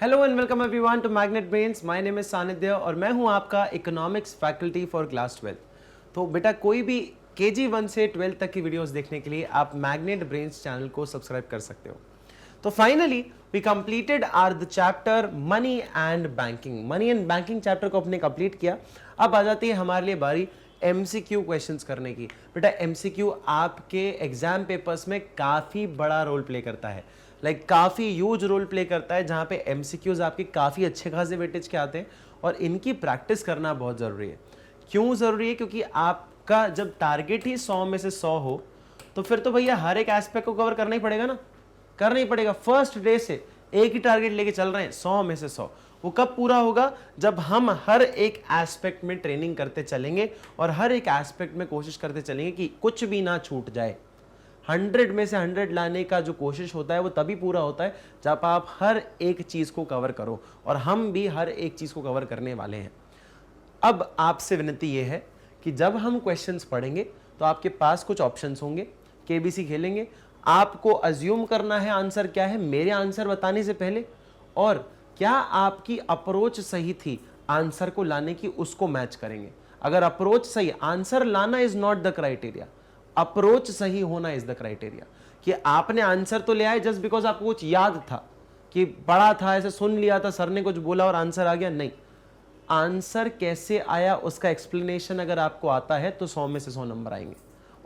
Hello and welcome everyone to magnet brains. My name is Sanidhya और मैं हूं आपका इकोनॉमिक्स फैकल्टी फॉर क्लास 12। तो बेटा कोई भी केजी 1 से 12 तक की वीडियोस देखने के लिए आप मैग्नेट ब्रेन्स चैनल को सब्सक्राइब कर सकते हो। तो finally we completed are the chapter money and banking. Money and banking chapter को अपने कंप्लीट किया। अब आ जाती है हमारे लिए बारी एमसीक्यू क्वेश्चंस करने की। बेटा एमसीक्यू आपके एग्जाम पेपर्स में काफी बड़ा रोल प्ले करता है, काफी ह्यूज रोल प्ले करता है, जहां पे एमसीक्यूज आपके काफी अच्छे खासे वेटेज के आते हैं और इनकी प्रैक्टिस करना बहुत जरूरी है। क्यों जरूरी है? क्योंकि आपका जब टारगेट ही 100 में से 100 हो तो फिर तो भैया हर एक एस्पेक्ट को कवर करना ही पड़ेगा ना, करना ही पड़ेगा। फर्स्ट डे से एक ही टारगेट लेके चल रहे हैं 100 में से 100। वो कब पूरा होगा? जब हम हर एक एस्पेक्ट में ट्रेनिंग करते चलेंगे और हर एक एस्पेक्ट में कोशिश करते चलेंगे कि कुछ भी ना छूट जाए। 100 में से 100 लाने का जो कोशिश होता है वो तभी पूरा होता है जब आप हर एक चीज को कवर करो, और हम भी हर एक चीज को कवर करने वाले हैं। अब आपसे विनती यह है कि जब हम क्वेश्चंस पढ़ेंगे तो आपके पास कुछ ऑप्शंस होंगे, केबीसी खेलेंगे। आपको अज्यूम करना है आंसर क्या है मेरे आंसर बताने से पहले, और क्या आपकी अप्रोच सही थी आंसर को लाने की, उसको मैच करेंगे। अगर अप्रोच सही, आंसर लाना is not the criteria, approach सही होना इज द क्राइटेरिया। कि आपने आंसर तो ले आए जस्ट बिकॉज आपको कुछ याद था कि पढ़ा था, ऐसे सुन लिया था, सर ने कुछ बोला और आंसर आ गया, नहीं। आंसर कैसे आया उसका एक्सप्लेनेशन अगर आपको आता है तो 100 में से 100 नंबर आएंगे,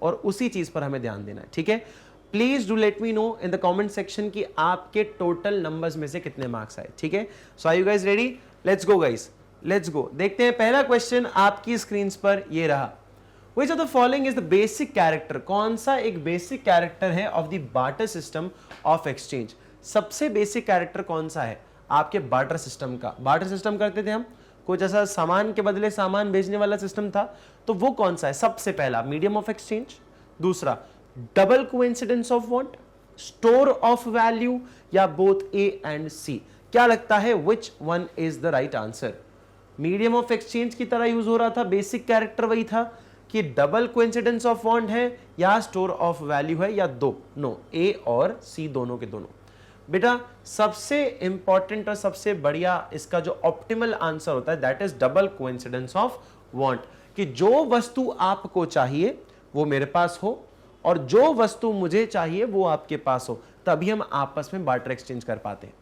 और उसी चीज पर हमें ध्यान देना है। ठीक है, please do let me know in the comment section कि आपके टोटल नंबर्स में से कितने मार्क्स आए। ठीक है, so are you guys ready? Let's go guys, let's go. देखते हैं पहला क्वेश्चन आपकी स्क्रीन पर ये रहा। Which of the following is the basic character? कौन सा एक बेसिक कैरेक्टर है of the barter system of exchange? सबसे बेसिक कैरेक्टर कौन सा है आपके बार्टर सिस्टम का? बार्टर सिस्टम करते थे हम, कुछ ऐसा सामान के बदले सामान बेचने वाला सिस्टम था, तो वो कौन सा है? सबसे पहला मीडियम ऑफ एक्सचेंज, दूसरा double coincidence of want, store of value, या बोथ ए एंड सी? क्या लगता है विच one is the right answer? Medium of exchange की तरह यूज हो रहा था, बेसिक कैरेक्टर वही था, कि डबल कोइंसिडेंस ऑफ वांट है या स्टोर ऑफ वैल्यू है, या दो? नो, ए और सी दोनों के दोनों। बेटा सबसे इंपॉर्टेंट और सबसे बढ़िया इसका जो ऑप्टिमल आंसर होता है that is double coincidence of want, कि जो वस्तु आपको चाहिए वो मेरे पास हो और जो वस्तु मुझे चाहिए वो आपके पास हो, तभी हम आपस में बार्टर एक्सचेंज कर पाते हैं।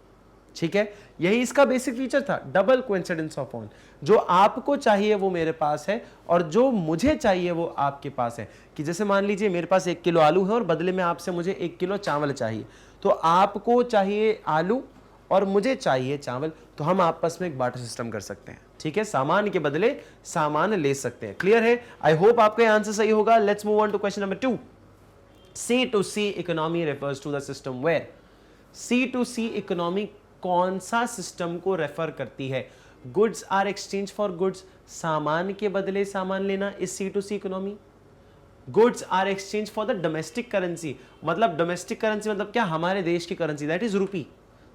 ठीक है, यही इसका बेसिक फीचर था, डबल कोइंसिडेंस ऑफ वांट। जो आपको चाहिए वो मेरे पास है और जो मुझे चाहिए वो आपके पास है। कि जैसे मान लीजिए मेरे पास 1 किलो आलू है और बदले में आपसे मुझे 1 किलो चावल चाहिए, तो आपको चाहिए आलू और मुझे चाहिए चावल, तो हम आपस में एक बार्टर सिस्टम कर सकते हैं। ठीक है, सामान के बदले सामान ले सकते हैं। क्लियर है? आई होप आपका आंसर सही होगा। Let's move on to question number 2। C2C economy refers to the system where? C2C economy कौन सा सिस्टम को रेफर करती है? Goods are exchange for goods, सामान के बदले सामान लेना इस C2C economy. Goods are exchange for the domestic currency, मतलब डोमेस्टिक करेंसी मतलब क्या? हमारे देश की करेंसी, दैट इज रूपी।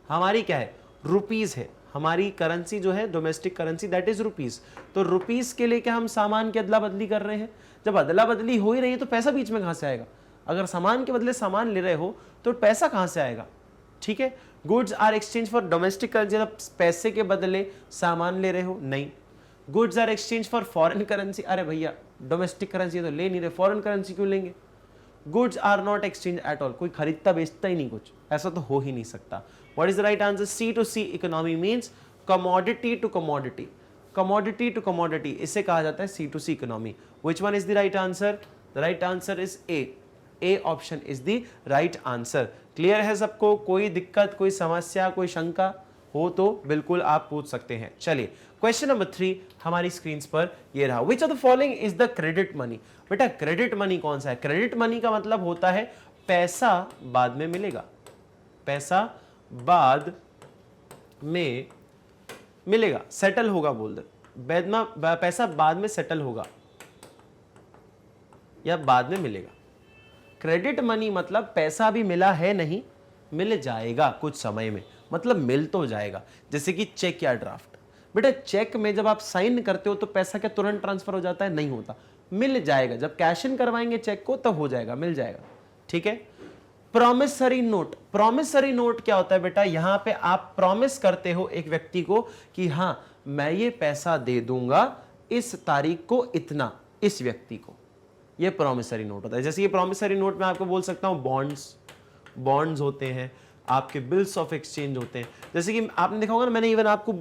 हमारी क्या है? रुपीज है। हमारी करेंसी जो है domestic currency that is rupees. तो रुपीज के लिए क्या हम सामान की अदला बदली कर रहे हैं? जब अदला बदली हो ही रही है तो पैसा बीच में कहां से आएगा? अगर सामान के बदले सामान ले रहे हो तो पैसा कहां से आएगा? ठीक है, goods are exchange for domestic currency, पैसे के बदले सामान ले रहे हो? नहीं। Goods are exchange for foreign currency, अरे भैया डोमेस्टिक करेंसी तो ले नहीं रहे, फॉरेन करेंसी क्यों लेंगे? Goods are not exchange at all, कोई खरीदता बेचता ही नहीं कुछ, ऐसा तो हो ही नहीं सकता। What is the right answer? C2C economy means commodity to commodity, commodity to commodity, इसे कहा जाता है C2C economy. Which one is the right answer? The right answer is A option is the right answer. Clear है सबको? कोई दिक्कत, कोई समस्या, कोई शंका हो तो बिल्कुल आप पूछ सकते हैं। चलिए क्वेश्चन नंबर 3 हमारी स्क्रीन पर ये रहा। विच of the following is the credit money? बेटा क्रेडिट मनी कौन सा है? क्रेडिट मनी का मतलब होता है पैसा बाद में मिलेगा, पैसा बाद में मिलेगा, सेटल होगा, बोल दे पैसा बाद में सेटल होगा या बाद में मिलेगा। क्रेडिट मनी मतलब पैसा भी मिला है नहीं, मिल जाएगा कुछ समय में, मतलब मिल तो जाएगा। जैसे कि चेक या ड्राफ्ट। बेटा चेक में जब आप साइन करते हो तो पैसा क्या तुरंत ट्रांसफर हो जाता है? नहीं होता, मिल जाएगा। जब कैश इन करवाएंगे चेक को तब हो जाएगा, मिल जाएगा। ठीक है, प्रॉमिसरी नोट, प्रॉमिसरी नोट क्या होता है बेटा, यहां पे आप प्रॉमिस करते हो एक व्यक्ति को कि हां मैं ये पैसा दे दूंगा इस तारीख को इतना, इस व्यक्ति को, ये प्रॉमिसरी नोट होता है। जैसे ये प्रॉमिसरी नोट मैं आपको बोल सकता हूं बॉन्ड्स होते हैं, आपके बिल्स ऑफ एक्सचेंज होते हैं। जैसे कि आपने देखा होगा ना, मैंने इवन आपको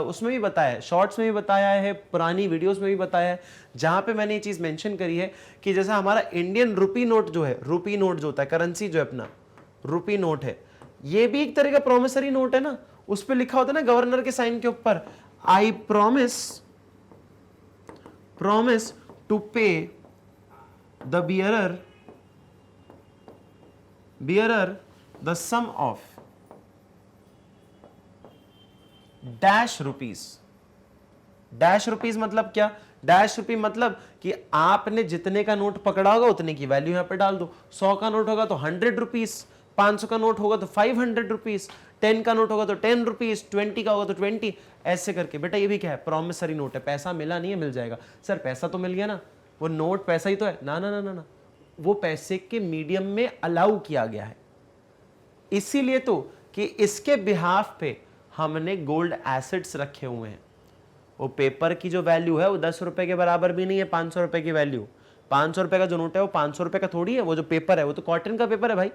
उसमें भी बताया है, शॉर्ट्स में भी बताया है, पुरानी वीडियोस में भी बताया है, जहां पे मैंने ये चीज मेंशन करी है कि जैसा हमारा इंडियन रुपी नोट जो है, रुपी नोट जो होता है, करेंसी जो है अपना रुपी नोट है, ये भी एक तरह का प्रॉमिसरी नोट है ना। उस पर लिखा होता है ना गवर्नर के साइन के ऊपर, आई प्रॉमिस टू पे the bearer the sum of dash rupees. Dash rupees मतलब क्या, डैश रुपी मतलब कि आपने जितने का नोट पकड़ा होगा उतने की वैल्यू यहां पे डाल दो। 100 का नोट होगा तो 100 रुपीज, 500 का नोट होगा तो 500 रुपीज, 10 का नोट होगा तो 10 रुपीज, 20 का होगा तो 20, ऐसे करके। बेटा ये भी क्या है, प्रॉमिसरी नोट है। पैसा मिला नहीं है, मिल जाएगा। सर पैसा तो मिल गया ना, वो नोट पैसा ही तो है ना, ना ना ना ना, वो पैसे के मीडियम में अलाउ किया गया है, इसीलिए तो कि इसके बिहाफ पे हमने गोल्ड एसेट्स रखे हुए हैं। वो पेपर की जो वैल्यू है वो 10 रुपए के बराबर भी नहीं है 500 रुपए की वैल्यू। 500 रुपए का जो नोट है वो 500 रुपए का थोड़ी है, वो जो पेपर है वो तो कॉटन का पेपर है भाई,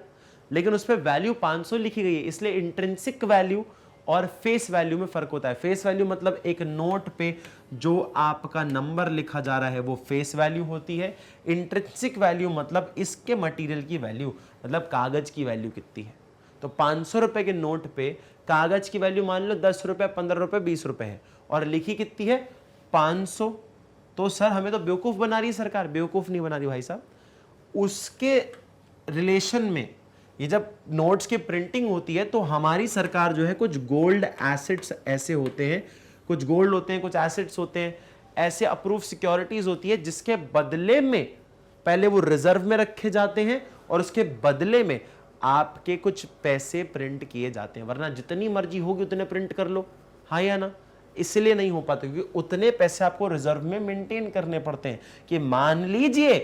लेकिन उस पर वैल्यू 500 लिखी गई है। इसलिए इंट्रिंसिक वैल्यू और फेस वैल्यू में फर्क होता है। फेस वैल्यू मतलब एक नोट पे जो आपका नंबर लिखा जा रहा है वो फेस वैल्यू होती है। इंट्रिंसिक वैल्यू मतलब इसके मटेरियल की वैल्यू, मतलब कागज की वैल्यू कितनी है। तो 500 रुपए के नोट पे कागज की वैल्यू मान लो 10 रुपए, 15 रुपए, 20 रुपए है, और लिखी कितनी है 500। तो सर हमें तो बेवकूफ बना रही है सरकार, बेवकूफ नहीं बना रही भाई साहब। उसके रिलेशन में ये जब नोट्स की प्रिंटिंग होती है तो हमारी सरकार जो है कुछ गोल्ड एसेट्स ऐसे होते हैं, कुछ गोल्ड होते हैं, कुछ एसेट्स होते हैं, ऐसे अप्रूव सिक्योरिटीज होती है जिसके बदले में पहले वो रिजर्व में रखे जाते हैं और उसके बदले में आपके कुछ पैसे प्रिंट किए जाते हैं। वरना जितनी मर्जी होगी उतने प्रिंट कर लो, हाँ या ना। इसलिए नहीं हो पाता क्योंकि उतने पैसे आपको रिजर्व में मेंटेन करने पड़ते हैं कि मान लीजिए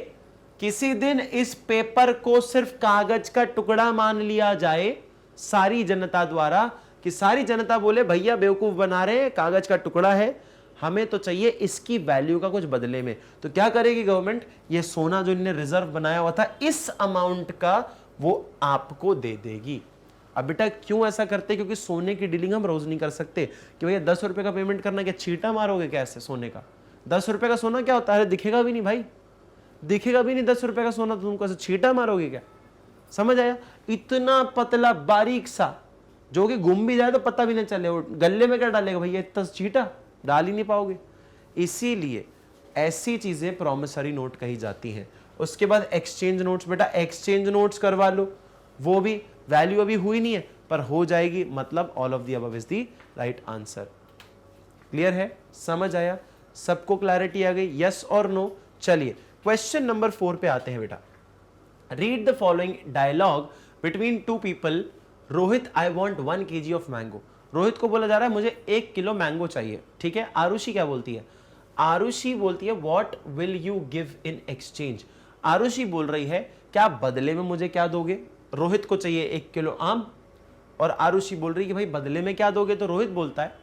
किसी दिन इस पेपर को सिर्फ कागज का टुकड़ा मान लिया जाए सारी जनता द्वारा, कि सारी जनता बोले भैया बेवकूफ बना रहे हैं, कागज का टुकड़ा है, हमें तो चाहिए इसकी वैल्यू का कुछ बदले में। तो क्या करेगी गवर्नमेंट, ये सोना जो इन्होंने रिजर्व बनाया हुआ था इस अमाउंट का वो आपको दे देगी। अब बेटा क्यों ऐसा करते, क्योंकि सोने की डीलिंग हम रोज नहीं कर सकते कि भैया 10 रुपए का पेमेंट करना, क्या छींटा मारोगे क्या ऐसे सोने का। 10 रुपए का सोना क्या होता है, दिखेगा भी नहीं भाई, दिखेगा भी नहीं 10 रुपए का सोना, तो तुमको ऐसे छींटा मारोगे क्या। समझ आया, इतना पतला बारीक सा जो कि गुम भी जाए तो पता भी नहीं चले, वो गले में क्या डालेगा भैया, इतना छींटा डाल ही नहीं पाओगे। इसीलिए ऐसी चीजें प्रॉमिसरी नोट कही जाती हैं। उसके बाद एक्सचेंज नोट्स, बेटा एक्सचेंज नोट्स करवा लो, वो भी वैल्यू अभी हुई नहीं है पर हो जाएगी, मतलब all of the above is the right answer. Clear है, समझ आया, सबको क्लैरिटी आ गई, यस और नो। चलिए क्वेश्चन नंबर 4 पे आते हैं बेटा। Read the following dialogue between two people. Rohit, I want 1 kg of mango. Rohit को बोला जा रहा है मुझे 1 किलो मैंगो चाहिए, ठीक है। आरुषि क्या बोलती है, आरुषि बोलती है what will you give in exchange. Arushi बोल रही है क्या बदले में मुझे क्या दोगे। रोहित को चाहिए 1 किलो आम और आरुषि बोल रही है कि भाई बदले में क्या दोगे। तो रोहित बोलता है,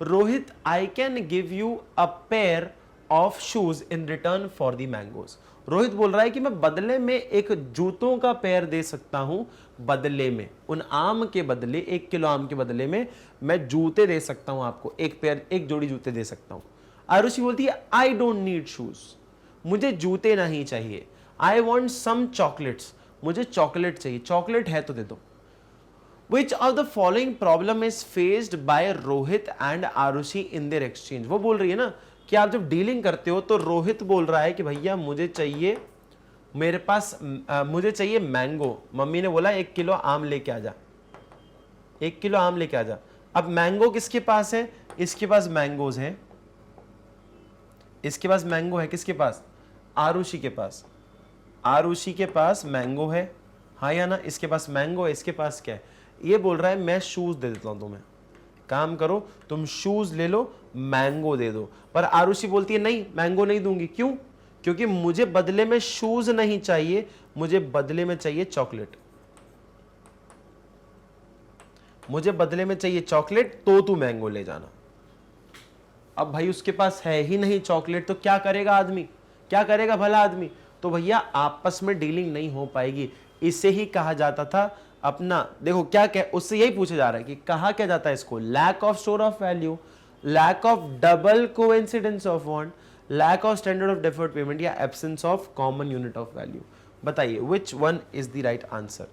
Rohit I can give you a pair of shoes in return for the mangoes. Rohit बोल रहा है कि मैं बदले में एक जूतों का पेयर दे सकता हूं, बदले में उन आम के बदले, 1 किलो आम के बदले में मैं जूते दे सकता हूं आपको, एक पेयर, एक जोड़ी जूते दे सकता हूं। आरुषि बोलती है आई डोंट नीड शूज, मुझे जूते नहीं चाहिए। आई वॉन्ट सम चॉकलेट्स, मुझे चॉकलेट चाहिए, चॉकलेट है तो दे दो। Which of the following problem is faced by Rohit and Arushi in their exchange. वो बोल रही है ना कि आप जब डीलिंग करते हो तो रोहित बोल रहा है कि भैया मुझे चाहिए, मेरे पास मुझे चाहिए मैंगो, मम्मी ने बोला 1 किलो आम लेके आ जा, 1 किलो आम लेके आ जा। अब मैंगो किसके पास है, इसके पास मैंगोज है, इसके पास मैंगो है, किसके पास, आरुषि के पास, आरुषि के पास मैंगो है, हाँ या ना। इसके पास मैंगो है, इसके पास क्या है, ये बोल रहा है मैं शूज दे देता हूं तुम्हें, काम करो तुम शूज ले लो, मैंगो दे दो। पर आरुषि बोलती है नहीं मैंगो नहीं दूंगी, क्यों, क्योंकि मुझे बदले में शूज नहीं चाहिए, मुझे बदले में चाहिए चॉकलेट। मुझे बदले में चाहिए चॉकलेट, तो तू मैंगो ले जाना। अब भाई उसके पास है ही नहीं चॉकलेट, तो क्या करेगा आदमी, क्या करेगा भला आदमी? तो भैया आपस में डीलिंग नहीं हो पाएगी। इसे ही कहा जाता था अपना, देखो क्या कह, उससे यही पूछा जा रहा है कि कहा क्या जाता है इसको, lack of store of value, lack of double coincidence of want, lack of standard of deferred payment, या absence of common unit of value. बताइए which one is the right answer?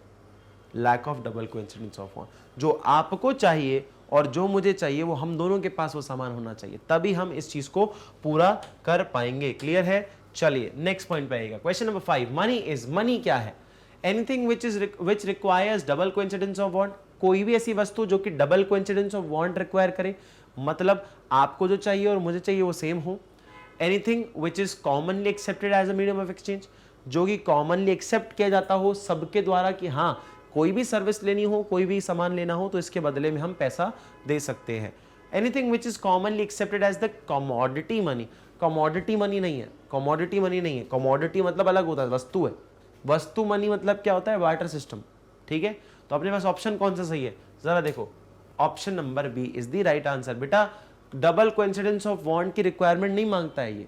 Lack of double coincidence of want. जो आपको चाहिए और जो मुझे चाहिए वो हम दोनों के पास वो सामान होना चाहिए, तभी हम इस चीज को पूरा कर पाएंगे। क्लियर है? चलिए नेक्स्ट पॉइंट पे आएगा। Question number 5, money is, money क्या है? Anything which requires double coincidence of want, कोई भी ऐसी वस्तु जो कि double coincidence of want require करे, मतलब आपको जो चाहिए और मुझे चाहिए वो सेम हो। Anything which is commonly accepted as a medium of exchange, जो कि कॉमनली एक्सेप्ट किया जाता हो सबके द्वारा कि हाँ कोई भी सर्विस लेनी हो, कोई भी सामान लेना हो तो इसके बदले में हम पैसा दे सकते हैं। Anything which is commonly accepted as the commodity money, commodity money नहीं है, कमोडिटी मनी नहीं है, कमोडिटी मतलब अलग होता है, वस्तु है। वस्तु मनी मतलब क्या होता है? Barter system. ठीक है, तो अपने पास ऑप्शन कौन सा सही है जरा देखो, option number B is the right answer. बेटा डबल कोइंसिडेंस ऑफ वांट की रिक्वायरमेंट नहीं मांगता है ये,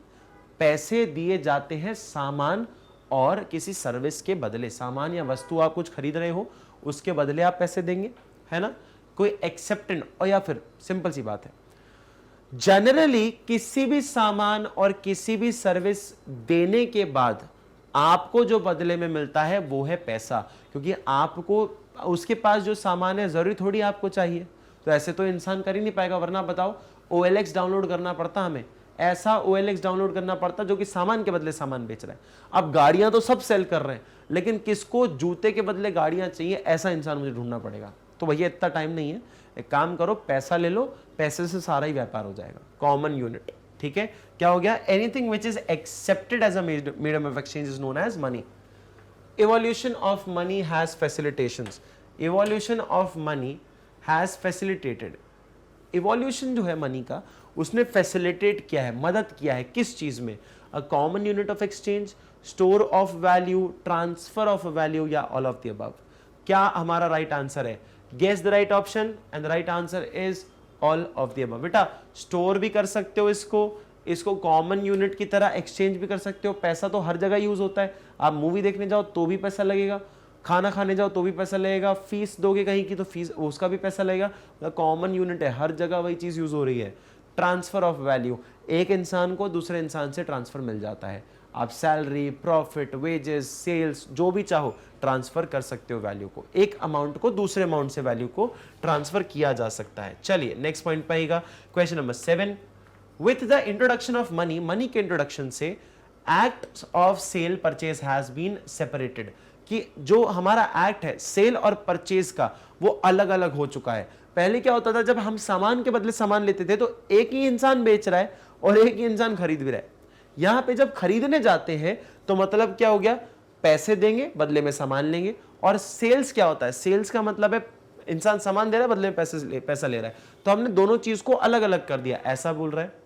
पैसे दिए जाते हैं सामान और किसी सर्विस के बदले, सामान या वस्तु आप कुछ खरीद रहे हो उसके बदले आप पैसे देंगे, है ना, कोई एक्सेप्टेंट। और या फिर सिंपल सी बात है, जनरली किसी भी सामान और किसी भी सर्विस देने के बाद आपको जो बदले में मिलता है वो है पैसा, क्योंकि आपको उसके पास जो सामान है जरूरी थोड़ी आपको चाहिए, तो ऐसे तो इंसान कर ही नहीं पाएगा। वरना बताओ OLX डाउनलोड करना पड़ता हमें, ऐसा OLX डाउनलोड करना पड़ता जो कि सामान के बदले सामान बेच रहा है। अब गाड़ियां तो सब सेल कर रहे हैं, लेकिन किसको जूते के बदले गाड़ियां चाहिए ऐसा इंसान मुझे ढूंढना पड़ेगा। तो भैया इतना टाइम नहीं है, एक काम करो पैसा ले लो, पैसे से सारा ही व्यापार हो जाएगा। कॉमन यूनिट, ठीक है, क्या हो गया? Anything which is accepted as a medium of exchange is known as money. Evolution of money has facilitations. Evolution of money has facilitated. Evolution जो है मनी का, उसने फैसिलिटेट किया है, मदद किया है किस चीज में? A common unit of exchange, store of value, transfer of value, या ऑल ऑफ द अबव। क्या हमारा राइट आंसर है? Guess the right option and the right answer is all of the above. बेटा स्टोर भी कर सकते हो इसको कॉमन यूनिट की तरह एक्सचेंज भी कर सकते हो। पैसा तो हर जगह यूज होता है, आप मूवी देखने जाओ तो भी पैसा लगेगा, खाना खाने जाओ तो भी पैसा लगेगा, फीस दोगे कहीं की तो फीस उसका भी पैसा लगेगा। कॉमन यूनिट है, हर जगह वही चीज यूज हो रही है। ट्रांसफर ऑफ वैल्यू, एक इंसान को दूसरे इंसान से ट्रांसफर मिल जाता है, आप सैलरी, प्रॉफिट, वेजेस, सेल्स जो भी चाहो ट्रांसफर कर सकते हो वैल्यू को, एक अमाउंट को दूसरे अमाउंट से वैल्यू को ट्रांसफर किया जा सकता है। चलिए नेक्स्ट पॉइंट पे आएगा, question number 7। With the introduction of money, money के इंट्रोडक्शन से act of sale purchase has been separated, कि जो हमारा एक्ट है सेल और परचेज का वो अलग अलग हो चुका है। पहले क्या होता था, जब हम सामान के बदले सामान लेते थे तो एक ही इंसान बेच रहा है और एक ही इंसान खरीद भी रहा है। यहां पे जब खरीदने जाते हैं तो मतलब क्या हो गया, पैसे देंगे बदले में सामान लेंगे। और सेल्स क्या होता है, सेल्स का मतलब है इंसान सामान दे रहा है बदले में पैसा ले रहा है। तो हमने दोनों चीज को अलग अलग कर दिया, ऐसा बोल रहा है।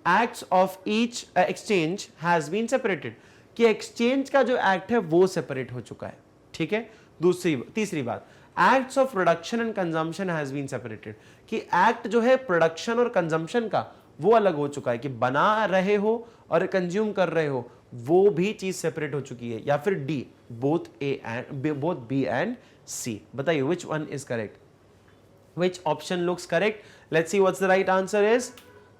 acts of each exchange has been separated, कि एक्सचेंज का जो एक्ट है वो सेपरेट हो चुका है। ठीक है, तीसरी बात, acts of production and consumption has been separated, कि एक्ट जो है प्रोडक्शन और कंजम्पशन का वो अलग हो चुका है, कि बना रहे हो और कंज्यूम कर रहे हो वो भी चीज सेपरेट हो चुकी है। या फिर डी, बोथ बी एंड सी। बताइए which one is correct, which option looks correct? Let's see what's the right answer is.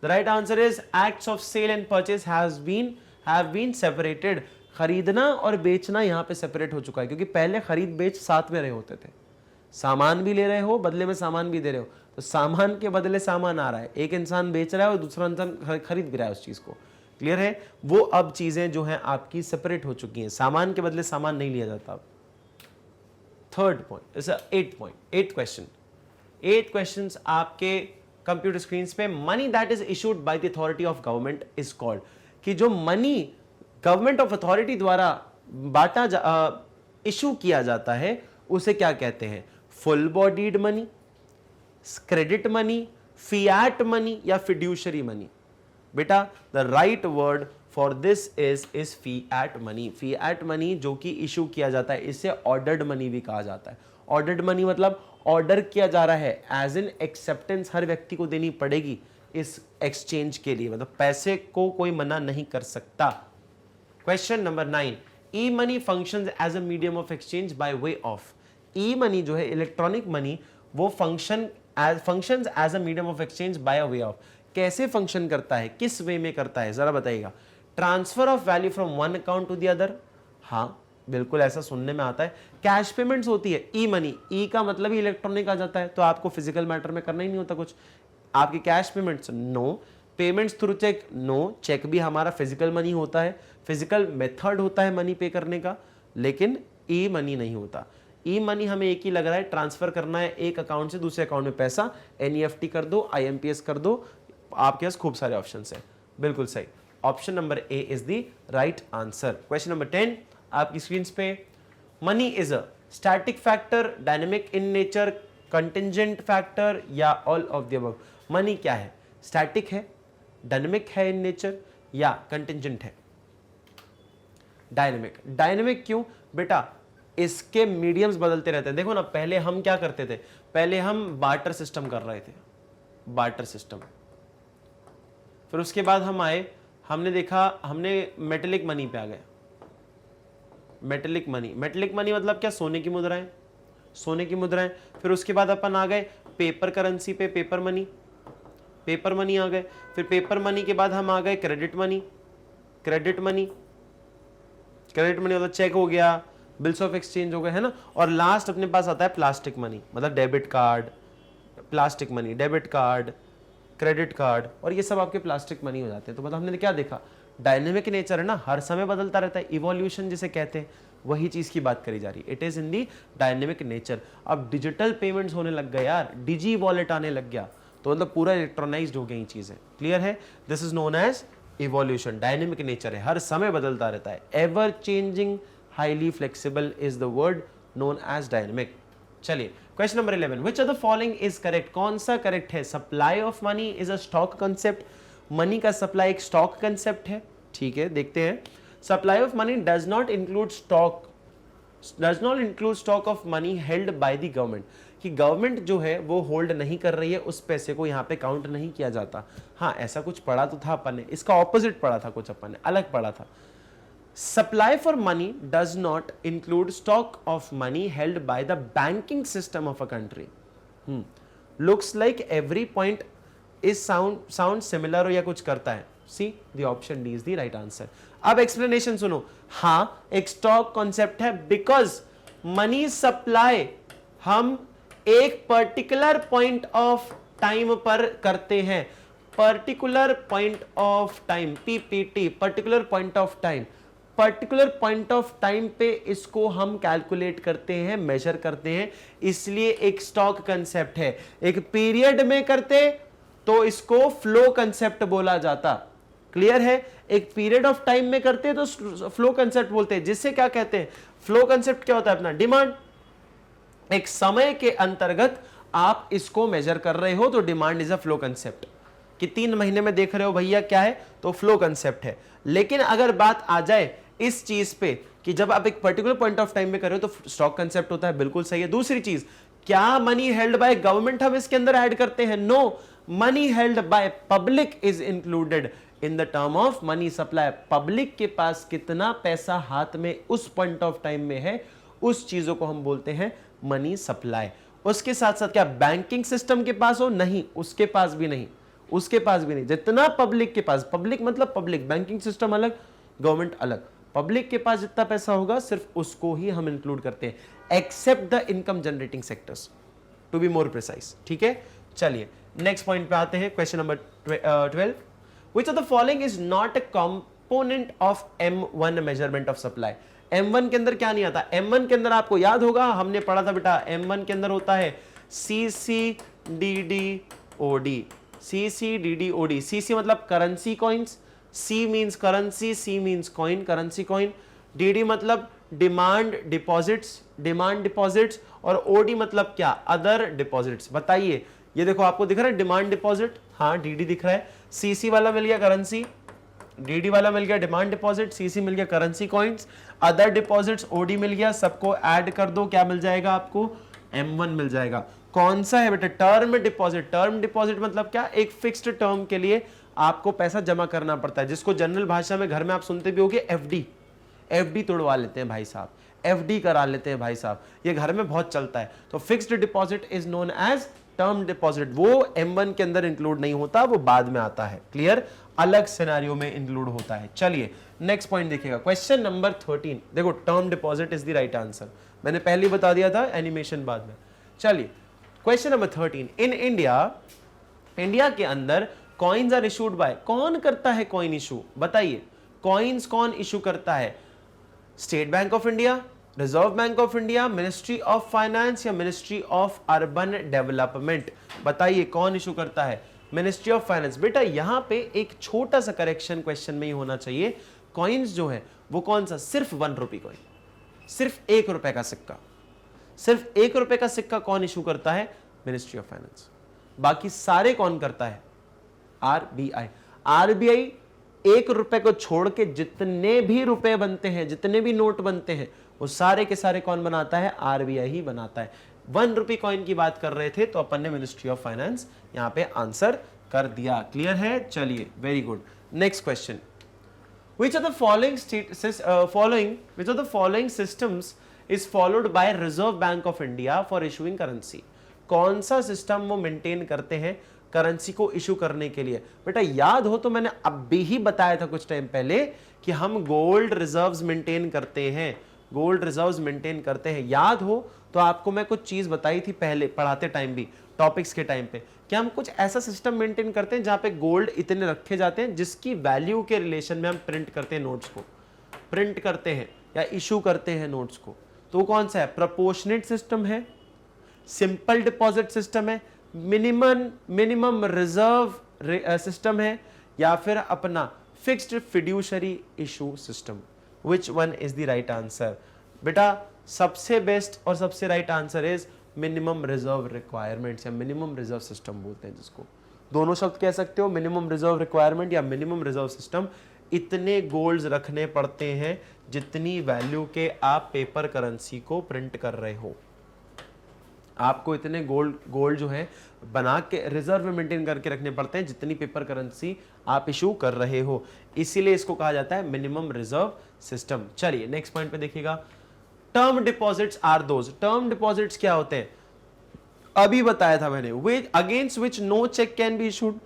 The right answer is acts of sale and purchase have been separated. खरीदना और बेचना यहाँ पे separate हो चुका है, क्योंकि पहले खरीद बेच साथ में रहे होते थे, सामान भी ले रहे हो बदले में सामान भी दे रहे हो, तो सामान के बदले सामान आ रहा है, एक इंसान बेच रहा है और दूसरा इंसान खरीद भी रहा है उस चीज को। क्लियर है? वो अब चीजें जो हैं आपकी सेपरेट हो चुकी हैं, सामान के बदले सामान नहीं लिया जाता। थर्ड पॉइंट, 8 क्वेश्चन, 8 क्वेश्चंस आपके कंप्यूटर स्क्रीन पे। Money that is issued by the authority of government is called, कि जो मनी गवर्नमेंट ऑफ अथॉरिटी द्वारा इशू किया जाता है उसे क्या कहते हैं? Full bodied money, credit money, fiat money, या फिड्यूशरी मनी। बेटा the right word for this is fiat money. Fiat money जो कि इशू किया जाता है, इसे ऑर्डर्ड मनी भी कहा जाता है। ऑर्डर्ड मनी मतलब ऑर्डर किया जा रहा है, एज इन एक्सेप्टेंस हर व्यक्ति को देनी पड़ेगी इस एक्सचेंज के लिए, मतलब पैसे को कोई मना नहीं कर सकता। Question number 9, E money functions as a medium of exchange by way of. E money जो है इलेक्ट्रॉनिक मनी, वो functions as a medium of exchange by way of, कैसे फंक्शन करता है, किस वे में करता है, जरा बताइएगा। Transfer of value from one account to the other, हाँ बिल्कुल ऐसा सुनने में आता है। कैश पेमेंट्स होती है, ई मनी, ई का मतलब ही इलेक्ट्रॉनिक आ जाता है, तो आपको फिजिकल मैटर में करना ही नहीं होता कुछ। आपकी cash payments no, payments through cheque no, cheque भी हमारा फिजिकल मनी होता है, फिजिकल मेथड होता है मनी पे करने का, लेकिन ई मनी नहीं होता। ई मनी हमें एक ही लग रहा है, ट्रांसफर करना है एक अकाउंट से दूसरे अकाउंट में पैसा, एनईएफटी कर दो, आईएमपीएस कर दो, आपके पास खूब सारे ऑप्शंस हैं। बिल्कुल सही, option number A is the right answer. Question number 10 आपकी स्क्रीन पे, money is a static factor, dynamic in nature, contingent factor या all of the above. Money क्या है, स्टैटिक है, डायनेमिक है इन नेचर या कंटिंजेंट है? डायनेमिक। डायनेमिक क्यों बेटा, इसके मीडियम्स बदलते रहते हैं। देखो ना, पहले हम क्या करते थे, पहले हम बार्टर सिस्टम कर रहे थे, बार्टर सिस्टम, फिर उसके बाद हम आए, हमने देखा, हमने मेटेलिक मनी पे आ गए। मेटेलिक मनी, मेटेलिक मनी मतलब क्या, सोने की मुद्राएं, सोने की मुद्राएं। फिर उसके बाद अपन आ गए पेपर करेंसी पे, पेपर मनी, पेपर मनी आ गए। फिर पेपर मनी के बाद हम आ गए credit money, credit money, credit money मतलब चेक हो गया, बिल्स ऑफ एक्सचेंज हो गए, है ना। और लास्ट अपने पास आता है प्लास्टिक मनी, मतलब debit card, plastic money, debit card, credit card, और ये सब आपके प्लास्टिक मनी हो जाते हैं। तो मतलब हमने क्या देखा, डायनेमिक नेचर है ना, हर समय बदलता रहता है, इवोल्यूशन जिसे कहते हैं, वही चीज की बात करी जा रही है। It is in the dynamic nature. अब डिजिटल पेमेंट्स होने लग गए यार, डिजी वॉलेट आने लग गया, तो मतलब पूरा इलेक्ट्रॉनाइज्ड हो गई चीजें। क्लियर है, this is known as evolution. Dynamic nature है, हर समय बदलता रहता है, ever changing, highly flexible is the word known as dynamic. चलिए question number 11, which of the following is correct, कौन सा करेक्ट है? Supply of money is a stock concept, money का सप्लाई एक स्टॉक कंसेप्ट है। ठीक है, देखते हैं। Supply of money does not include stock, does not include stock of money held by the government, कि गवर्नमेंट जो है वो होल्ड नहीं कर रही है, उस पैसे को यहाँ पे काउंट नहीं किया जाता। हाँ, ऐसा कुछ पढ़ा तो था अपन ने, इसका ऑपोजिट पढ़ा था कुछ अपन ने, अलग पढ़ा था। Supply for money does not include stock of money held by the banking system of a country. Looks like every point is sound similar या कुछ करता है। See, the option D is the right answer. अब explanation सुनो। हाँ, एक stock concept है, because money supply हम एक particular point of time पर करते हैं, particular point of time, PPT, particular point of time, particular point of time पे इसको हम कैलकुलेट करते हैं, मेजर करते हैं, इसलिए एक स्टॉक कंसेप्ट है। एक पीरियड में करते तो इसको फ्लो कंसेप्ट बोला जाता। क्लियर है, एक पीरियड ऑफ टाइम में करते तो फ्लो कंसेप्ट बोलते हैं, जिससे क्या कहते हैं, फ्लो कंसेप्ट क्या होता है अपना, डिमांड। एक समय के अंतर्गत आप इसको मेजर कर रहे हो तो demand is a flow concept. कि 3 महीने में देख रहे हो भैया क्या है, तो फ्लो कंसेप्ट है। लेकिन अगर बात आ जाए इस चीज पे कि जब आप एक पर्टिकुलर पॉइंट ऑफ टाइम में कर रहे हो तो स्टॉक कंसेप्ट होता है, बिल्कुल सही है। दूसरी चीज, क्या मनी हेल्ड बाय गवर्नमेंट हम इसके अंदर ऐड करते हैं? No, money held by public is included in the term of money supply. Public के पास कितना पैसा हाथ में उस पॉइंट ऑफ टाइम में है, उस चीजों को हम बोलते हैं मनी सप्लाई। उसके साथ साथ क्या बैंकिंग सिस्टम के पास हो? नहीं, उसके पास भी नहीं, उसके पास भी नहीं। जितना पब्लिक के पास, पब्लिक मतलब पब्लिक, बैंकिंग सिस्टम अलग, गवर्नमेंट अलग, पब्लिक के पास जितना पैसा होगा सिर्फ उसको ही हम इंक्लूड करते हैं, except the income generating sectors, to be more precise. ठीक है, चलिए नेक्स्ट पॉइंट पे आते हैं। Question number 12, which of the following is not a component of M1 measurement of supply. M1 के अंदर क्या नहीं आता? M1 के अंदर आपको याद होगा, हमने पढ़ा था बेटा, M1 के अंदर होता है CCDDOD, CCDDOD। CC मतलब currency coins, C means currency, C means coin, currency coin, DD मतलब डिमांड डिपॉजिट्स, डिमांड डिपॉजिट्स, और OD मतलब क्या, अदर डिपॉजिट्स। बताइए, ये देखो आपको दिख रहा है डिमांड डिपॉजिट, हाँ DD दिख रहा है, CC वाला मिल गया करेंसी, DD वाला मिल गया डिमांड डिपॉजिट, CC मिल गया currency coins, other deposits OD मिल गया, सबको ऐड कर दो, क्या मिल जाएगा आपको, M1 मिल जाएगा। कौन सा है बेटा? Term deposit. टर्म डिपॉजिट मतलब क्या? एक फिक्स्ड टर्म के लिए आपको पैसा जमा करना पड़ता है, जिसको जनरल भाषा में घर में आप सुनते भी होंगे एफडी। एफडी तोड़वा लेते हैं भाई साहब, एफडी करा लेते हैं भाई साहब, ये घर में बहुत चलता है। तो fixed deposit is known as term deposit. वो M1 के अंदर इंक्लूड नहीं होता, वो बाद में आता है। क्लियर? अलग सिनेरियो में इंक्लूड होता है। चलिए नेक्स्ट पॉइंट देखिएगा, क्वेश्चन नंबर 13। देखो term deposit is the right answer, मैंने पहले बता दिया था, एनिमेशन बाद में। चलिए question number 13। In India, India के अंदर कॉइन्स आर इशूड बाय, कौन करता है कॉइन इशू? बताइए, कॉइन्स कौन इशू करता है? State Bank of India, Reserve Bank of India, ministry of finance या मिनिस्ट्री ऑफ अर्बन डेवलपमेंट? बताइए कौन इशू करता है? Ministry of finance. बेटा यहां पे एक छोटा सा करेक्शन क्वेश्चन में ही होना चाहिए। कॉइन्स जो है वो कौन सा? सिर्फ 1 रुपए कॉइन, सिर्फ 1 रुपए का सिक्का, सिर्फ 1 रुपए का सिक्का कौन इशू करता है? Ministry of finance. बाकी सारे कौन करता है? आरबीआई। आरबीआई 1 रुपए को छोड़ के जितने भी रुपए बनते हैं, जितने भी नोट बनते हैं, वो सारे के सारे कौन बनाता है? आरबीआई ही बनाता है। 1 रुपए कॉइन की बात कर रहे थे तो अपन ने मिनिस्ट्री ऑफ फाइनेंस यहां पे आंसर कर दिया। क्लियर है? चलिए very good. Next question, which of the following systems is followed by Reserve Bank of India for issuing currency? कौन सा सिस्टम वो मेंटेन करते हैं करेंसी को इशू करने के लिए? बेटा याद हो तो मैंने अभी ही बताया था कुछ टाइम पहले कि हम गोल्ड रिजर्व्स मेंटेन करते हैं, गोल्ड रिजर्व्स मेंटेन करते हैं। याद हो तो आपको मैं कुछ चीज बताई थी पहले पढ़ाते टाइम भी, टॉपिक्स के टाइम पे, कि हम कुछ ऐसा सिस्टम मेंटेन करते हैं जहां पे गोल्ड इतने रखे जाते हैं जिसकी वैल्यू के रिलेशन में हम प्रिंट करते हैं नोट्स को, प्रिंट करते हैं या इशू करते हैं नोट्स को। तो वो कौन सा है? प्रोपोर्शनेट सिस्टम है, सिंपल डिपॉजिट सिस्टम है, मिनिमम रिजर्व सिस्टम है, या फिर अपना fixed fiduciary issue system? Which one is the right answer? बेटा सबसे बेस्ट और सबसे right answer is minimum reserve requirements या मिनिमम रिजर्व सिस्टम बोलते हैं जिसको। दोनों शब्द कह सकते हो, मिनिमम रिजर्व रिक्वायरमेंट या मिनिमम रिजर्व सिस्टम। इतने गोल्ड्स रखने पड़ते हैं जितनी वैल्यू के आप पेपर करेंसी को प्रिंट कर रहे हो। आपको इतने गोल्ड जो है बना के रिजर्व में मेंटेन करके रखने पड़ते हैं जितनी पेपर करेंसी आप इशू कर रहे हो, इसीलिए इसको कहा जाता है मिनिमम रिजर्व सिस्टम। चलिए नेक्स्ट पॉइंट पे देखिएगा, term deposits are those. Term deposits क्या होते हैं? अभी बताया था मैंने, which against which no cheque can be issued,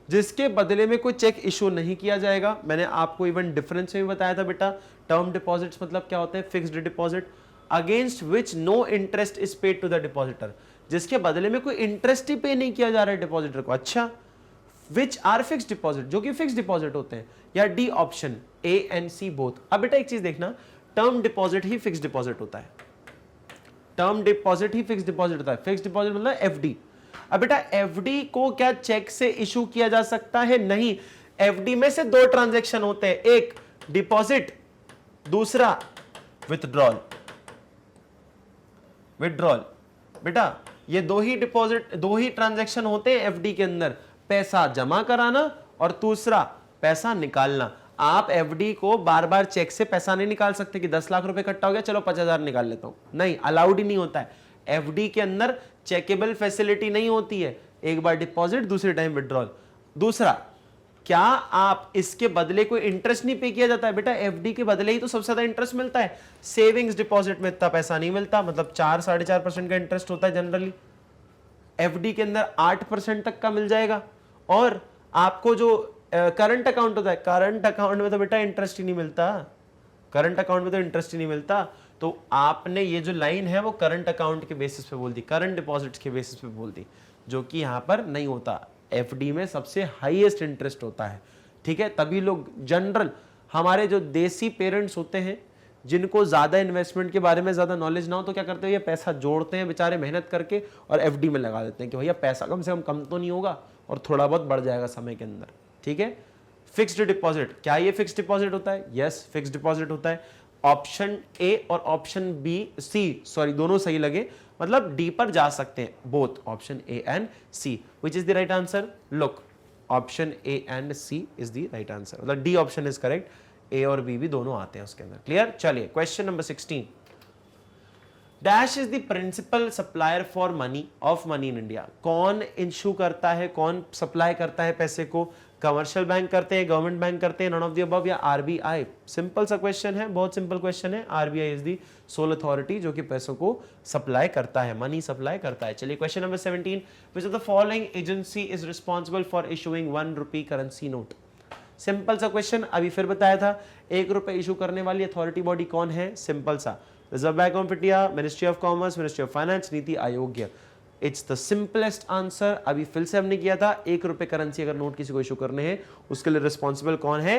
जिसके बदले में कोई चेक इशू नहीं किया जाएगा। मैंने आपको इवन डिफरेंस में बताया था बेटा, टर्म डिपॉजिट्स मतलब क्या होते हैं? Fixed deposit. Against which no interest is paid to the depositor, जिसके बदले में कोई इंटरेस्ट ही पे नहीं किया जा रहा है डिपॉजिटर को। अच्छा, विच आर फिक्स्ड डिपॉजिट, जो कि फिक्स्ड डिपॉजिट होते हैं, या D option, A and C both. अब बेटा एक चीज देखना, टर्म डिपॉजिट ही फिक्स्ड डिपॉजिट होता है, टर्म डिपॉजिट ही फिक्स्ड डिपॉजिट होता है। फिक्स्ड डिपॉजिट मतलब एफडी। अब बेटा एफडी को क्या चेक से इशू किया जा सकता है? नहीं। एफडी में से 2 ट्रांजैक्शन होते हैं, एक डिपॉजिट, दूसरा विथड्रॉल। विथड्रॉल बेटा ये 2 ही डिपॉजिट, 2 ही ट्रांजैक्शन होते हैं एफडी के अंदर, पैसा जमा कराना और दूसरा पैसा निकालना। आप एफडी को बार बार चेक से पैसा नहीं निकाल सकते कि 10 लाख रुपए इकट्ठा हो गया चलो 50,000 निकाल लेता हूं, नहीं, अलाउड ही नहीं होता है। एफडी के अंदर चेकेबल फैसिलिटी नहीं होती है, एक बार डिपॉजिट दूसरे टाइम विड्रॉल। दूसरा, क्या आप इसके बदले कोई इंटरेस्ट नहीं पे किया जाता है? बेटा एफडी के बदले ही तो सबसे ज्यादा इंटरेस्ट मिलता है, सेविंग्स डिपॉजिट में इतना पैसा नहीं मिलता, मतलब 4-4.5% का इंटरेस्ट होता है जनरली। एफडी के अंदर 8% तक का मिल जाएगा। और आपको जो करंट अकाउंट होता है, करंट अकाउंट में तो बेटा इंटरेस्ट ही नहीं मिलता, करंट अकाउंट में तो इंटरेस्ट ही नहीं मिलता। तो आपने ये जो लाइन है वो करंट अकाउंट के बेसिस पे बोल दी, करंट डिपॉजिट्स के बेसिस पे बोल दी, जो कि यहां पर नहीं होता। एफडी में सबसे हाईएस्ट इंटरेस्ट होता है, ठीक है। तभी लोग जनरल, हमारे जो देसी पेरेंट्स होते हैं जिनको ज्यादा इन्वेस्टमेंट के बारे में ज्यादा नॉलेज ना हो, तो क्या करते हैं, ये पैसा जोड़ते हैं बेचारे मेहनत करके और एफडी में लगा देते हैं कि भैया पैसा कम से कम तो नहीं होगा और थोड़ा बहुत बढ़ जाएगा समय के अंदर, ठीक है। फिक्स्ड डिपॉजिट, क्या ये फिक्स्ड डिपॉजिट होता है? यस, फिक्स्ड डिपॉजिट होता है। ऑप्शन ए और ऑप्शन बी, सी, सॉरी दोनों सही लगे, मतलब डी पर जा सकते हैं, both option A and C. Which is the right answer? Look, option A and C is the right answer, मतलब D option is correct. A और बी भी दोनों आते हैं उसके अंदर। क्लियर? चलिए question number 16, dash is the principal supplier for money of money in India. कौन इशू करता है, कौन सप्लाई करता है पैसे को? कमर्शियल बैंक करते हैं, गवर्नमेंट बैंक करते हैं, नॉन ऑफ द अबव, या आरबीआई? सिंपल सा क्वेश्चन है, बहुत सिंपल क्वेश्चन है। RBI is the soul authority जो कि पैसों को सप्लाई करता है, मनी सप्लाई करता है। चलिए question number 17, which of the following agency is responsible for issuing 1 rupee currency note? Simple सा क्वेश्चन, अभी फिर बताया था। 1 रुपए इशू करने वाली अथॉरिटी बॉडी कौन है? सिंपल सा, reserve Bank of India, ministry of commerce, ministry of finance, NITI Aayog. It's the simplest answer. अभी फिर से हमने किया था, 1 रुपए करेंसी अगर नोट किसी को इशू करने हैं, उसके लिए रिस्पॉन्सिबल कौन है?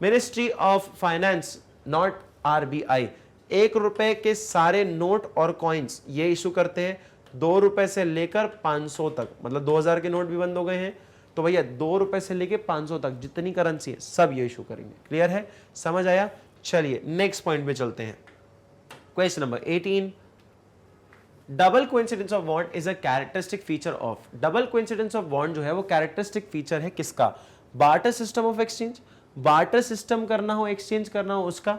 Ministry of finance, not RBI. 1 रुपए के सारे नोट और कॉइन्स ये इशू करते हैं, 2 रुपए से लेकर 500 तक, मतलब 2000 के नोट भी बंद हो गए हैं, तो भैया 2 रुपए से लेकर 500 तक जितनी करेंसी है सब ये इशू करेंगे। क्लियर है, समझ आया? चलिए नेक्स्ट पॉइंट पे चलते हैं। Question number 18, double coincidence of bond is a characteristic feature of. Double coincidence of bond जो है वो कैरेक्टरिस्टिक फीचर है किसका? Barter system of exchange, barter system करना हो, एक्सचेंज करना हो उसका।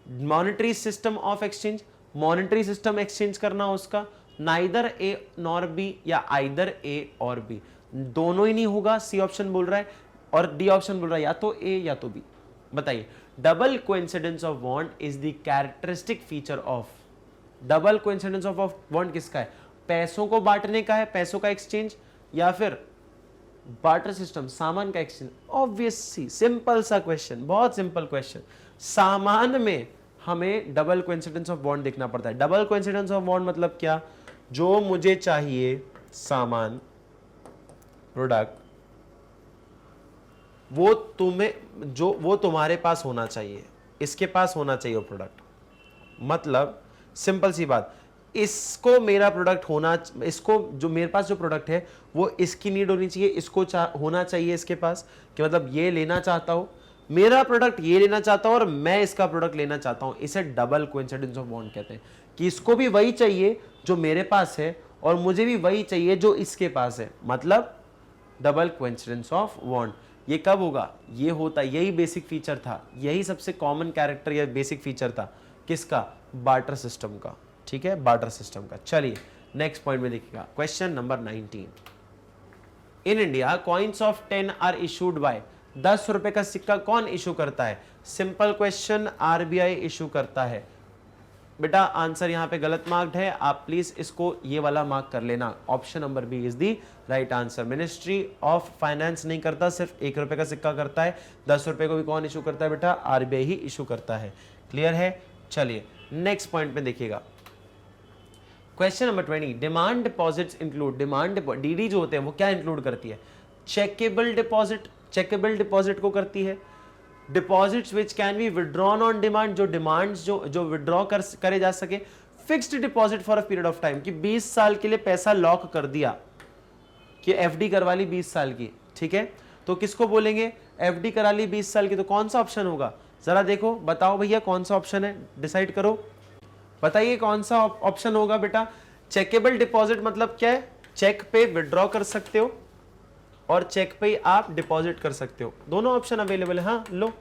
Monetary system of exchange, monetary system exchange करना हो उसका। नाइदर ए नॉर बी, या आइदर ए और बी, दोनों ही नहीं होगा। सी ऑप्शन बोल रहा है और डी ऑप्शन बोल रहा है या तो ए या तो बी। बताइए, double coincidence of bond is the characteristic feature of. Double coincidence of bond किसका है? पैसों को बांटने का है, पैसों का एक्सचेंज, या फिर बार्टर सिस्टम, सामान का एक्सचेंज? ऑब्वियसली सिंपल सा क्वेश्चन, बहुत सिंपल क्वेश्चन। सामान में हमें डबल कोइंसिडेंस ऑफ बॉन्ड देखना पड़ता है। डबल कोइंसिडेंस ऑफ बॉन्ड मतलब क्या? जो मुझे चाहिए सामान, प्रोडक्ट, वो तुम्हारे पास होना चाहिए, इसके पास होना चाहिए वो प्रोडक्ट। मतलब सिंपल सी बात, इसको मेरा प्रोडक्ट होना, इसको जो मेरे पास जो प्रोडक्ट है वो इसकी नीड होनी चाहिए, इसको होना चाहिए इसके पास, कि मतलब ये लेना चाहता हूं, मेरा प्रोडक्ट ये लेना चाहता हूं और मैं इसका प्रोडक्ट लेना चाहता हूं। इसे डबल कोइंसिडेंस ऑफ बॉन्ड कहते हैं, कि इसको भी वही चाहिए जो मेरे पास है और मुझे भी वही चाहिए जो इसके पास है, मतलब डबल कोइंसिडेंस ऑफ बॉन्ड। ये कब होगा? ये होता, यही बेसिक फीचर था, यही सबसे कॉमन कैरेक्टर या बेसिक फीचर था किसका? बार्टर सिस्टम का। ठीक है, बार्टर सिस्टम का। चलिए नेक्स्ट पॉइंट में देखिएगा, question number 19, in India coins of 10 are issued by. 10 रुपए का सिक्का कौन इशू करता है? सिंपल क्वेश्चन, आरबीआई इशू करता है। बेटा आंसर यहाँ पे गलत मार्क्ड है, आप प्लीज इसको ये वाला मार्क कर लेना। Option number B is the right answer. Ministry of finance नहीं करता, सिर्फ 1 रुपए का सिक्का करता है। 10 रुपए को भी कौन इशू करता है बेटा? आरबीआई ही इशू करता है। क्लियर है? चलिए नेक्स्ट पॉइंट पे देखिएगा, question number 20, demand deposits include. Demand DD जो होते हैं वो क्या इंक्लूड करती है? चेकेबल डिपॉजिट, चेकेबल डिपॉजिट को करती है। Deposits which can be withdrawn on demand, जो डिमांड्स जो विड्रॉ करे जा सके। Fixed deposit for a period of time, कि 20 साल के लिए पैसा लॉक कर दिया, कि एफडी करवा ली 20 साल की। ठीक है, तो किसको बोलेंगे? एफडी करा ली 20 साल की, तो कौन सा ऑप्शन होगा? जरा देखो, बताओ भैया कौन सा ऑप्शन है, डिसाइड करो, बताइए कौन सा ऑप्शन होगा बेटा। चेकेबल डिपॉजिट मतलब क्या है? चेक पे विड्रॉ कर सकते हो और चेक पे आप डिपॉजिट कर सकते हो, दोनों ऑप्शन अवेलेबल है। हाँ लो,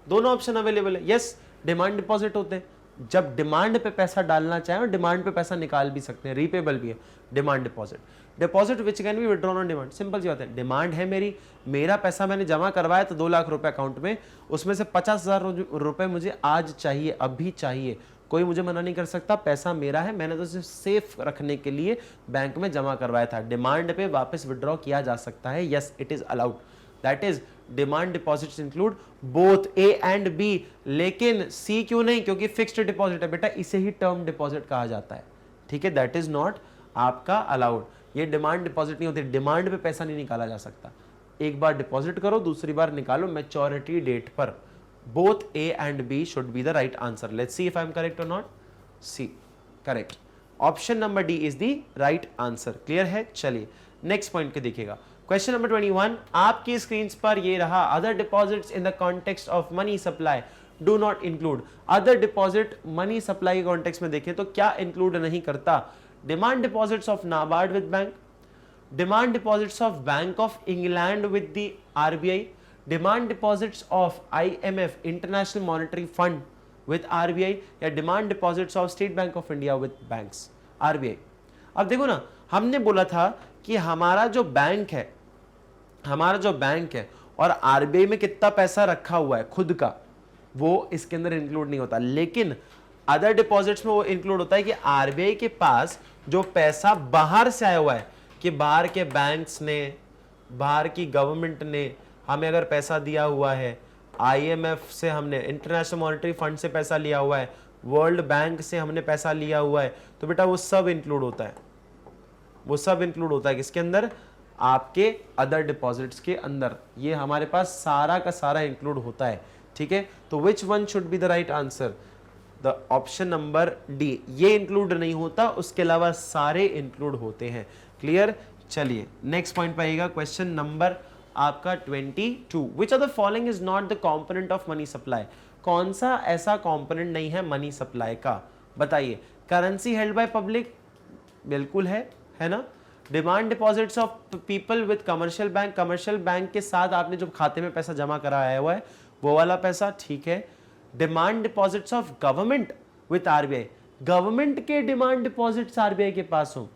दोनों ऑप्शन अवेलेबल है। यस, डिमांड डिपॉजिट होते हैं, जब डिमांड पे पैसा डालना चाहे और डिमांड पे पैसा निकाल भी सकते हैं, रीपेबल भी है demand deposit. Deposit which can be withdrawn on demand, simple सी बात है, डिमांड है मेरा पैसा मैंने जमा करवाया तो 2 लाख रुपए अकाउंट में, उसमें से 50,000 रुपए मुझे आज चाहिए, अभी चाहिए, कोई मुझे मना नहीं कर सकता, पैसा मेरा है, मैंने तो उसे सेफ रखने के लिए बैंक में जमा करवाया था। डिमांड पे वापस विड्रॉ किया जा सकता है, yes it is allowed, that is demand deposits include both A and B. लेकिन सी क्यों नहीं? क्योंकि फिक्स्ड डिपॉजिट है बेटा, इसे ही टर्म डिपॉजिट कहा जाता है। ठीक है, दैट इज नॉट आपका अलाउड। ये डिमांड डिपॉजिट नहीं होती, डिमांड पे पैसा नहीं निकाला जा सकता। एक बार डिपॉजिट करो, दूसरी बार निकालो मैच्योरिटी डेट पर। Both A and B should be the right answer. Let's see if I'm correct or not. C, correct. Option number D is the right answer. Clear है? चलिए नेक्स्ट पॉइंट के देखिएगा, question number 21, आपकी screen पर ये रहा, other deposits in the context of money supply do not include. Other deposit money supply के context में देखें तो क्या इंक्लूड नहीं करता? Demand deposits of NABARD with bank, demand deposits of Bank of England with the RBI, demand deposits of IMF international monetary fund with RBI या demand deposits of State Bank of India with banks RBI. अब देखो ना, हमने बोला था कि हमारा जो बैंक है और आरबीआई में कितना पैसा रखा हुआ है खुद का, वो इसके अंदर इंक्लूड नहीं होता, लेकिन अदर डिपॉजिट्स में वो इंक्लूड होता है कि आरबीआई के पास जो पैसा बाहर से आया हुआ है, कि बाहर के बैंक्स ने, बाहर की गवर्नमेंट ने हमें अगर पैसा दिया हुआ है, आईएमएफ से हमने, इंटरनेशनल मॉनेटरी फंड से पैसा लिया हुआ है, वर्ल्ड बैंक से हमने पैसा लिया हुआ है, तो बेटा वो सब इंक्लूड होता है, वो सब इंक्लूड होता है किसके अंदर, आपके अदर डिपॉजिट्स के अंदर। ये हमारे पास सारा का सारा इंक्लूड होता है, ठीक है। तो which one should be the right answer, the option number D, ये इंक्लूड नहीं होता, उसके अलावा सारे इंक्लूड होते हैं। क्लियर। चलिए नेक्स्ट पॉइंट पे आइएगा, क्वेश्चन नंबर आपका 22, विच of the following is not the component of money supply, कौन सा ऐसा कंपोनेंट नहीं है मनी सप्लाई का, बताइए। करेंसी हेल्ड बाय पब्लिक, बिल्कुल है ना। Demand deposits of people with commercial bank, commercial bank के साथ आपने जो खाते में पैसा जमा कराया हुआ है वो वाला पैसा, ठीक है। Demand deposits of government with RBI, government के डिमांड डिपॉजिट्स आरबीआई के पास हो,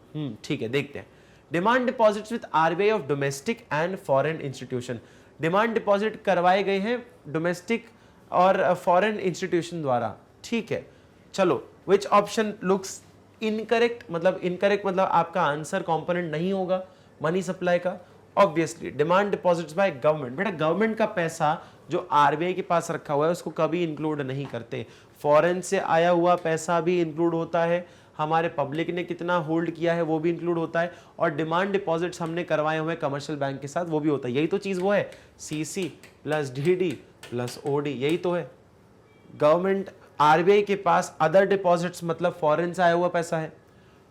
ठीक है, देखते हैं। Demand deposits with RBI of domestic and foreign institution, demand deposit करवाए गए हैं डोमेस्टिक और फॉरेन इंस्टीट्यूशन द्वारा, ठीक है। चलो, विच ऑप्शन लुक्स इनकरेक्ट, मतलब इनकरेक्ट मतलब आपका आंसर कंपोनेंट नहीं होगा मनी सप्लाई का। Obviously demand deposits by government, बेटा गवर्नमेंट का पैसा जो आरबीआई के पास रखा हुआ है उसको कभी इंक्लूड नहीं करते। फॉरेन से आया हुआ पैसा भी इंक्लूड होता है, हमारे पब्लिक ने कितना होल्ड किया है वो भी इंक्लूड होता है, और डिमांड डिपॉजिट्स हमने करवाए हुए कमर्शियल बैंक के साथ वो भी होता है। यही तो चीज वो है, CC plus DD plus OD, यही तो है। गवर्नमेंट आरबीआई के पास अदर डिपॉजिट्स मतलब फॉरेन से आया हुआ पैसा है,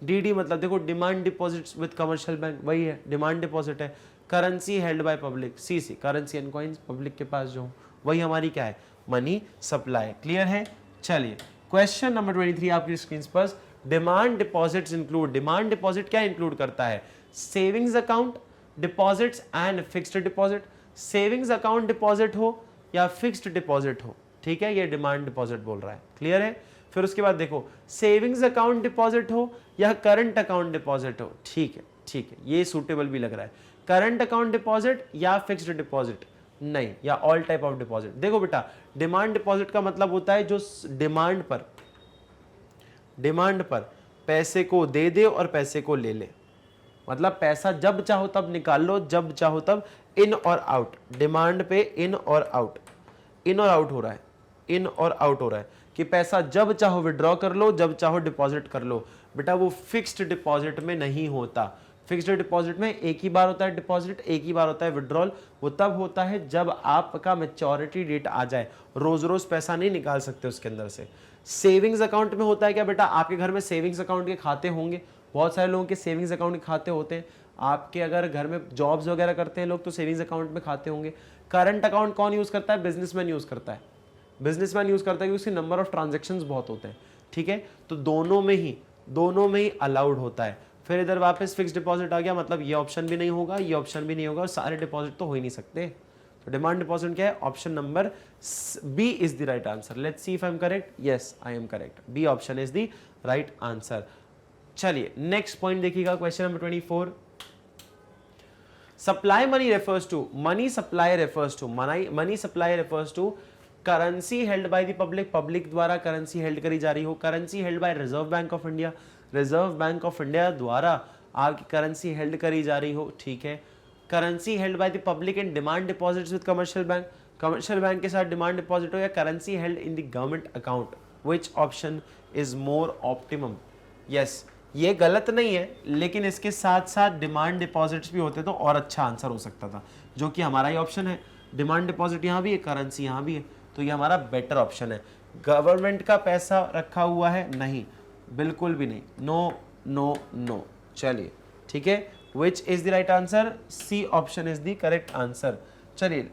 डीडी मतलब देखो demand deposits with commercial bank, वही है डिमांड डिपॉजिट है। Currency held by public, CC currency and coins, public के पास जो वही हमारी क्या है, मनी सप्लाई। क्लियर है। चलिए क्वेश्चन नंबर 23 आपकी स्क्रीन पर, demand deposits include, demand deposit क्या इंक्लूड करता है, savings account deposits and fixed deposit, savings account deposit हो या फिक्स्ड डिपॉजिट हो, ठीक है, ये डिमांड डिपॉजिट बोल रहा है। क्लियर है। फिर उसके बाद देखो सेविंग्स अकाउंट डिपॉजिट हो या करंट अकाउंट डिपॉजिट हो, ठीक है, ठीक है, ये सूटेबल भी लग रहा है। करंट अकाउंट डिपॉजिट या फिक्स्ड डिपॉजिट नहीं, या ऑल टाइप ऑफ डिपॉजिट। देखो बेटा डिमांड डिपॉजिट का मतलब होता है जो डिमांड पर पैसे को दे दे और पैसे को ले ले, मतलब पैसा जब चाहो तब निकाल लो, जब चाहो तब इन और आउट, डिमांड पे इन और आउट, इन और आउट हो रहा है, इन और आउट हो रहा है कि पैसा जब चाहो विड्रॉ कर लो, जब चाहो डिपॉजिट कर लो। बेटा वो फिक्स्ड डिपॉजिट में नहीं होता। फिक्स्ड डिपॉजिट में एक ही बार होता है डिपॉजिट, एक ही बार होता है विड्रॉल, वो तब होता है जब आपका मैच्योरिटी डेट आ जाए, रोज रोज पैसा नहीं निकाल सकते उसके अंदर से। सेविंग्स अकाउंट में होता है क्या बेटा, आपके घर में सेविंग्स अकाउंट के खाते होंगे, बहुत सारे लोगों के सेविंग्स अकाउंट के खाते होते हैं, आपके अगर घर में जॉब्स वगैरह करते हैं लोग तो सेविंग्स अकाउंट में खाते होंगे। करंट अकाउंट कौन यूज करता है, बिजनेसमैन यूज करता है, बिजनेसमैन यूज करता है क्योंकि उसके नंबर ऑफ ट्रांजेक्शन्स बहुत होते हैं, ठीक है। तो दोनों में ही अलाउड होता है। फिर इधर वापस फिक्स डिपॉजिट आ गया, मतलब ये ऑप्शन भी नहीं होगा, ये ऑप्शन भी नहीं होगा, और सारे डिपॉजिट तो हो ही नहीं सकते। तो डिमांड डिपॉजिट क्या है, option number B is the right answer. Let's see if I am correct, yes I am correct, B option is the right answer. चलिए नेक्स्ट पॉइंट देखिएगा, question number 24, supply money refers to, money supply refers to, money supply refers to currency held by the public, public द्वारा currency held करी जा रही हो। Currency held by Reserve Bank of India, Reserve Bank of India द्वारा आपकी currency held करी जा रही हो, ठीक है। Currency held by the public in demand deposits with commercial bank, commercial bank के साथ डिमांड डिपॉजिट हो, या currency held in the government account, which option is more optimum. Yes, ये गलत नहीं है, लेकिन इसके साथ साथ डिमांड डिपॉजिट्स भी होते तो और अच्छा आंसर हो सकता था, जो कि हमारा ही ऑप्शन है। डिमांड डिपॉजिट यहाँ भी है, करेंसी यहाँ भी है, तो ये हमारा बेटर ऑप्शन है। गवर्नमेंट का पैसा रखा हुआ है, नहीं, बिल्कुल भी नहीं, नो नो नो। चलिए ठीक है, which is the right answer, C option is the correct answer. चलिए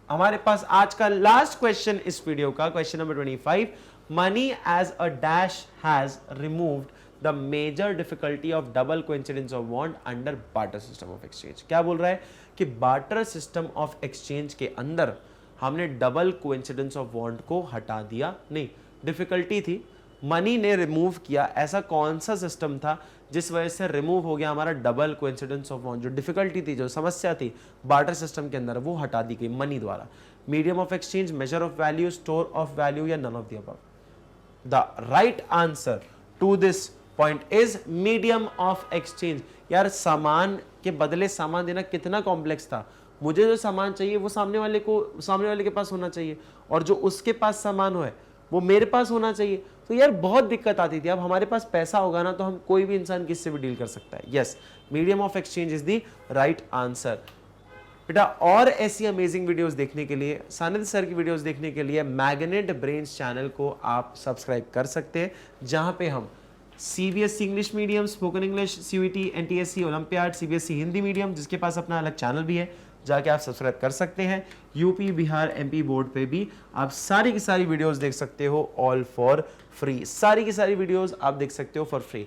हमारे पास आज का लास्ट क्वेश्चन इस वीडियो का, question number 25, money as a dash has removed the major difficulty of double coincidence of bond under barter system of exchange. क्या बोल रहा है कि बार्टर सिस्टम ऑफ एक्सचेंज के अंदर हमने डबल कोइंसिडेंस ऑफ बॉन्ड को हटा दिया, नहीं, डिफिकल्टी थी, मनी ने रिमूव किया। ऐसा कौन सा सिस्टम था जिस वजह से रिमूव हो गया हमारा डबल कोइंसिडेंस ऑफ अमाउंट? जो डिफिकल्टी थी, जो समस्या थी बार्टर सिस्टम के अंदर, वो हटा दी गई मनी द्वारा। Medium of exchange, measure of value, store of value, या none of the above? The right answer to this point is medium of exchange. यार सामान के बदले सामान देना कितना कॉम्प्लेक्स था। मुझे जो सामान चाहिए वो सामने वाले के पास होना चाहिए, और जो उसके पास सामान हो है वो मेरे पास होना चाहिए। तो यार बहुत दिक्कत आती थी। अब हमारे पास पैसा होगा ना तो हम कोई भी इंसान किससे भी डील कर सकता है। Yes, medium of exchange is the right answer. बेटा और ऐसी अमेजिंग वीडियोस देखने के लिए, सानिध्य सर की वीडियोस देखने के लिए मैग्नेट ब्रेन्स चैनल को आप सब्सक्राइब कर सकते हैं, जहां पे हम CBSE English medium, spoken English, CUET, NTSC, olympiad, CBSE Hindi medium, जिसके पास अपना अलग चैनल भी है, जाके आप सब्सक्राइब कर सकते हैं। यूपी, बिहार, एमपी बोर्ड पे भी आप सारी की सारी वीडियोस देख सकते हो, ऑल फॉर फ्री। सारी की सारी वीडियोस आप देख सकते हो for free.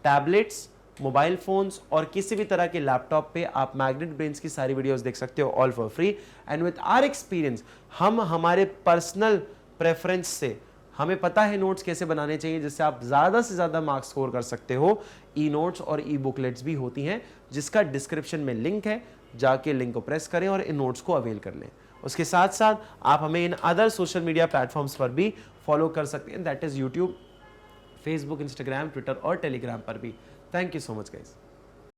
Tablets, mobile phones और किसी भी तरह के लैपटॉप पे आप मैग्नेट ब्रेन्स की सारी वीडियोस देख सकते हो, all for free. And with our experience, हम हमारे पर्सनल प्रेफरेंस से, हमें पता है नोट्स कैसे बनाने चाहिए जिससे आप ज्यादा से ज्यादा मार्क्स स्कोर कर सकते हो। ई नोट्स और ई बुकलेट्स भी होती हैं, जिसका डिस्क्रिप्शन में लिंक है, जाके लिंक को प्रेस करें और इन नोट्स को अवेल कर लें। उसके साथ साथ आप हमें in other social media platforms पर भी फॉलो कर सकते हैं, that is YouTube, Facebook, Instagram, Twitter और टेलीग्राम पर भी। Thank you so much guys.